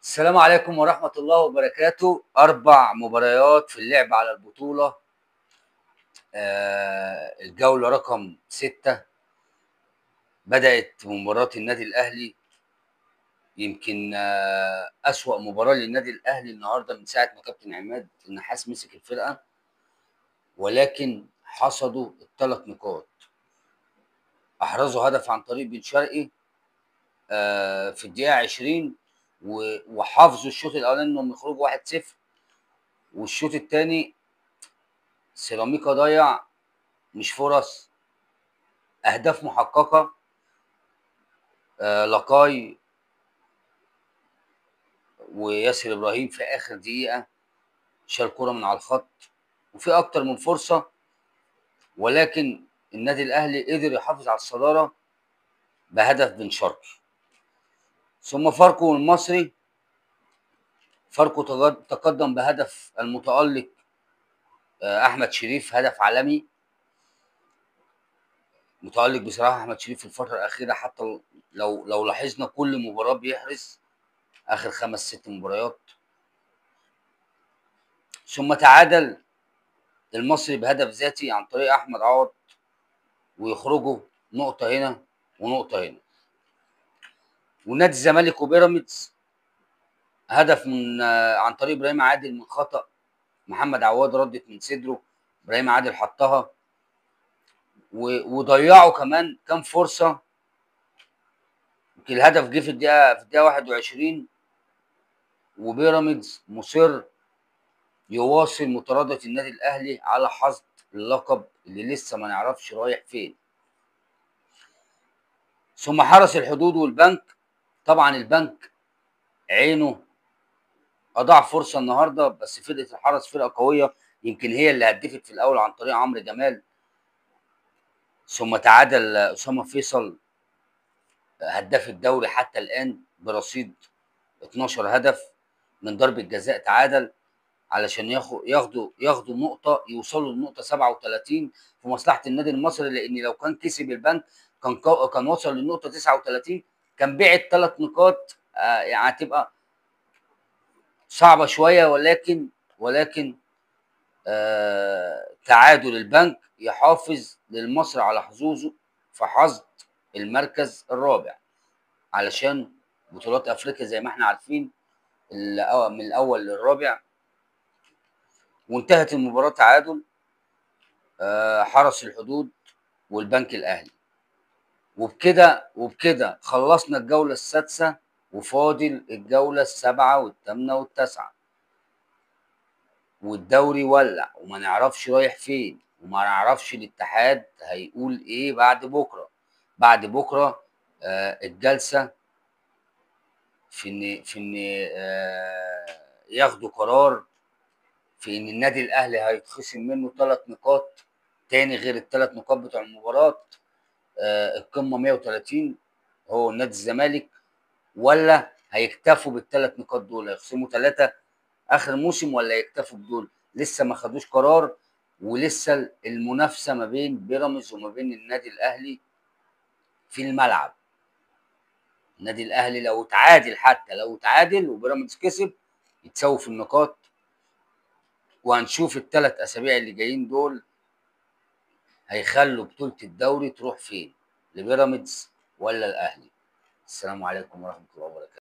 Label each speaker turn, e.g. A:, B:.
A: السلام عليكم ورحمة الله وبركاته. 4 مباريات في اللعب على البطولة. الجولة رقم 6 بدأت بمباراة النادي الأهلي. يمكن أسوأ مباراة للنادي الأهلي النهاردة من ساعة ما كابتن عماد النحاس مسك الفرقة، ولكن حصدوا ال3 نقاط. أحرزوا هدف عن طريق بن شرقي في الدقيقة 20، وحافظوا الشوط الأولاني إنهم يخرجوا 1-0، والشوط الثاني سيراميكا ضيع مش فرص، اهداف محققه. لقاي وياسر ابراهيم في اخر دقيقه شال كرة من على الخط، وفي اكتر من فرصه، ولكن النادي الاهلي قدر يحافظ على الصداره بهدف بن شرقي. ثم فاركو المصري، فاركو تقدم بهدف المتالق احمد شريف، هدف عالمي متالق بصراحه. احمد شريف في الفتره الاخيره حتى لو لاحظنا كل مباراه بيحرز، اخر 5 6 مباريات. ثم تعادل المصري بهدف ذاتي عن طريق احمد عوض، ويخرجوا نقطه هنا ونقطه هنا. ونادي الزمالك وبيراميدز، هدف من عن طريق ابراهيم عادل من خطأ، محمد عواد ردت من صدره، ابراهيم عادل حطها، وضيعوا كمان كام فرصه. يمكن الهدف جه في الدقيقه 21، وبيراميدز مصر يواصل مطارده النادي الاهلي على حصد اللقب اللي لسه ما نعرفش رايح فين. ثم حرس الحدود والبنك، طبعا البنك عينه اضاع فرصه النهارده، بس فرقه الحرس فرقه قويه، يمكن هي اللي هدفت في الاول عن طريق عمرو جمال. ثم تعادل اسامه فيصل هداف الدوري حتى الان برصيد 12 هدف من ضربه جزاء، تعادل علشان ياخدوا نقطه، يوصلوا للنقطه 37 في مصلحه النادي المصري، لان لو كان كسب البنك كان وصل للنقطه 39، كان بعد 3 نقاط. يعني هتبقى صعبه شويه، ولكن تعادل البنك يحافظ للمصري على حظوظه في حصد المركز الرابع، علشان بطولات افريقيا زي ما احنا عارفين من الاول للرابع. وانتهت المباراه تعادل حرس الحدود والبنك الاهلي. وبكده خلصنا الجوله السادسه، وفاضل الجوله السابعه والثامنه والتاسعه، والدوري ولع وما نعرفش رايح فين، وما نعرفش الاتحاد هيقول ايه بعد بكره. بعد بكره الجلسه في ان ياخدوا قرار في ان النادي الاهلي هيتخصم منه 3 نقاط تاني غير ال3 نقاط بتوع المباراه. القمه 130 هو نادي الزمالك، ولا هيكتفوا بال3 نقاط دول، هيخصموا 3 اخر موسم، ولا يكتفوا بدول. لسه ما خدوش قرار، ولسه المنافسه ما بين بيراميدز وما بين النادي الاهلي في الملعب. النادي الاهلي لو تعادل، حتى لو تعادل وبيراميدز كسب، يتساووا في النقاط. وهنشوف ال3 اسابيع اللي جايين دول هيخلوا بطوله الدوري تروح فين، لبيراميدز ولا الاهلي. السلام عليكم ورحمه الله وبركاته.